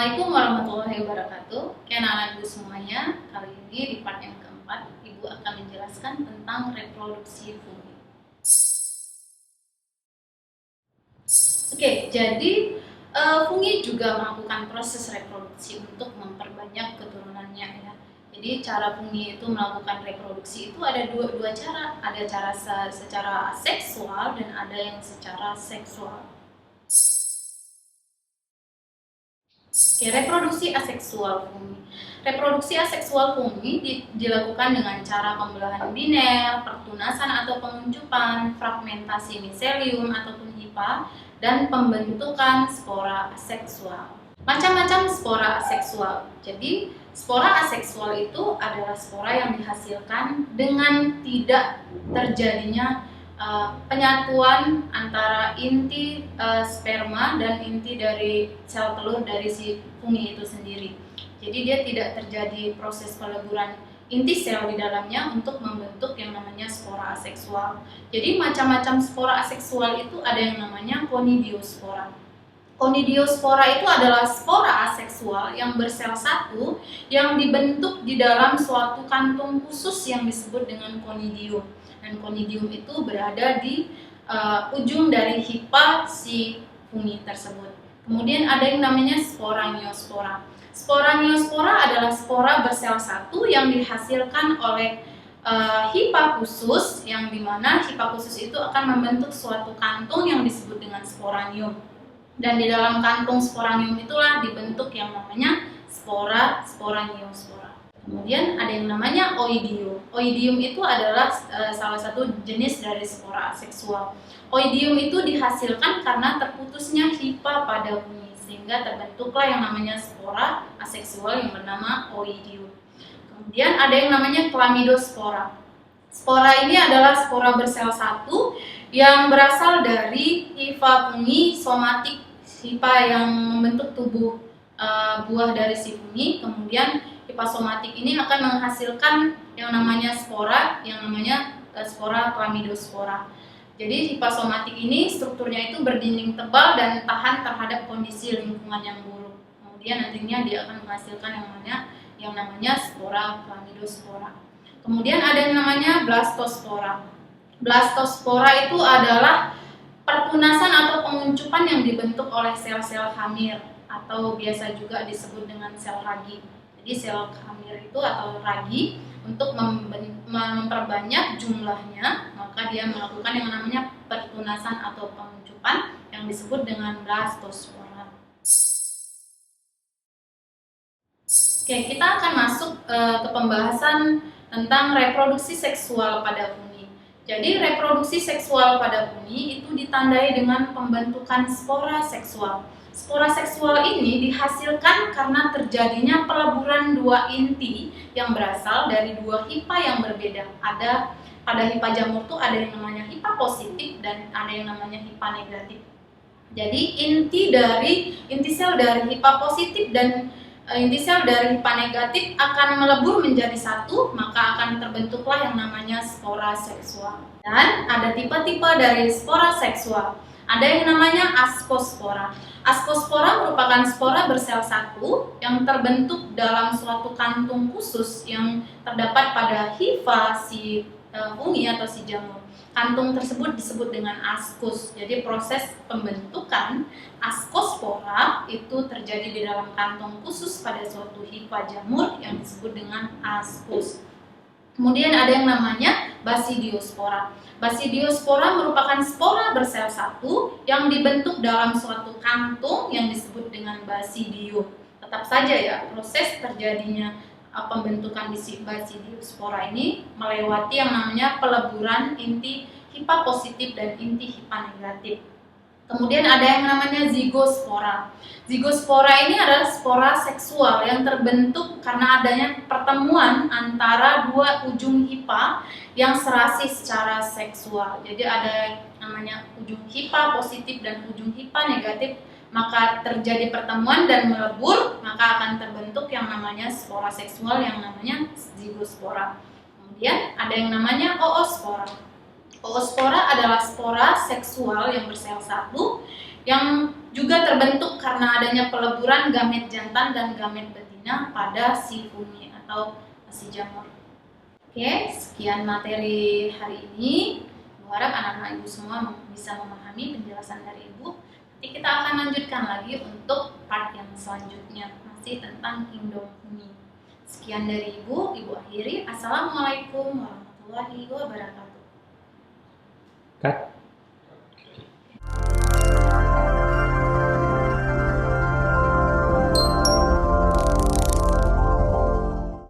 Assalamualaikum warahmatullahi wabarakatuh. Anak-anakku semuanya, kali ini di part yang keempat, Ibu akan menjelaskan tentang reproduksi fungi. Oke, jadi fungi juga melakukan proses reproduksi untuk memperbanyak keturunannya ya. Jadi cara fungi itu melakukan reproduksi itu ada dua cara. Ada cara secara seksual dan ada yang secara seksual. Oke, reproduksi aseksual fungi. Reproduksi aseksual fungi dilakukan dengan cara pembelahan biner, pertunasan atau penguncupan, fragmentasi miselium ataupun hipa, dan pembentukan spora aseksual. Macam-macam spora aseksual. Jadi, spora aseksual itu adalah spora yang dihasilkan dengan tidak terjadinya penyatuan antara inti sperma dan inti dari sel telur dari si fungi itu sendiri. Jadi dia tidak terjadi proses peleburan inti sel di dalamnya untuk membentuk yang namanya spora aseksual. Jadi macam-macam spora aseksual itu ada yang namanya conidiospora. Conidiospora itu adalah spora aseksual yang bersel satu yang dibentuk di dalam suatu kantung khusus yang disebut dengan conidium. Dan conidium itu berada di ujung dari hipa si fungi tersebut. Kemudian ada yang namanya sporaniospora. Sporaniospora adalah spora bersel satu yang dihasilkan oleh hipa khusus, yang dimana hipa khusus itu akan membentuk suatu kantung yang disebut dengan sporanium. Dan di dalam kantung sporanium itulah dibentuk yang namanya sporaniospora. Kemudian ada yang namanya oidium. Oidium itu adalah salah satu jenis dari spora aseksual. Oidium itu dihasilkan karena terputusnya hipa pada fungi, sehingga terbentuklah yang namanya spora aseksual yang bernama oidium. Kemudian ada yang namanya chlamydospora. Spora ini adalah spora bersel satu yang berasal dari hifa fungi somatik, hifa yang membentuk tubuh buah dari si fungi. Kemudian hifa somatik ini akan menghasilkan yang namanya spora, yang namanya spora chlamydospora. Jadi hifa somatik ini strukturnya itu berdinding tebal dan tahan terhadap kondisi lingkungan yang buruk. Kemudian nantinya dia akan menghasilkan yang namanya spora chlamydospora. Kemudian ada yang namanya blastospora. Blastospora itu adalah pertunasan atau penguncupan yang dibentuk oleh sel-sel hamir atau biasa juga disebut dengan sel ragi. Jadi sel hamir itu atau ragi untuk memperbanyak jumlahnya, maka dia melakukan yang namanya pertunasan atau penguncupan yang disebut dengan blastospora. Oke, kita akan masuk ke pembahasan tentang reproduksi seksual pada fungi. Jadi reproduksi seksual pada fungi itu ditandai dengan pembentukan spora seksual. Spora seksual ini dihasilkan karena terjadinya peleburan dua inti yang berasal dari dua hipa yang berbeda. Ada pada hipa jamur itu ada yang namanya hipa positif dan ada yang namanya hipa negatif. Jadi inti sel dari hipa positif dan inti sel dari hipa negatif akan melebur menjadi satu, maka akan terbentuklah yang namanya spora seksual. Dan ada tipe-tipe dari spora seksual. Ada yang namanya askospora. Askospora merupakan spora bersel satu yang terbentuk dalam suatu kantung khusus yang terdapat pada hifa si fungi atau si jamur. Kantung tersebut disebut dengan askus. Jadi proses pembentukan askospora itu terjadi di dalam kantung khusus pada suatu hifa jamur yang disebut dengan askus. Kemudian ada yang namanya basidiospora. Basidiospora merupakan spora bersel satu yang dibentuk dalam suatu kantung yang disebut dengan basidium. Tetap saja ya, proses terjadinya pembentukan basidiospora ini melewati yang namanya peleburan inti hipa positif dan inti hipa negatif. Kemudian ada yang namanya zigospora. Zigospora ini adalah spora seksual yang terbentuk karena adanya pertemuan antara dua ujung hipa yang serasi secara seksual. Jadi ada namanya ujung hipa positif dan ujung hipa negatif, maka terjadi pertemuan dan melebur, maka akan terbentuk yang namanya spora seksual yang namanya zigospora. Kemudian ada yang namanya oospora. Oospora adalah spora seksual yang bersel satu yang juga terbentuk karena adanya peleburan gamet jantan dan gamet betina pada si fungi atau si jamur. Oke, sekian materi hari ini. Gue harap anak-anak ibu semua bisa memahami penjelasan dari ibu. Nanti kita akan lanjutkan lagi untuk part yang selanjutnya, masih tentang kingdom fungi. Sekian dari ibu akhiri. Assalamualaikum warahmatullahi wabarakatuh.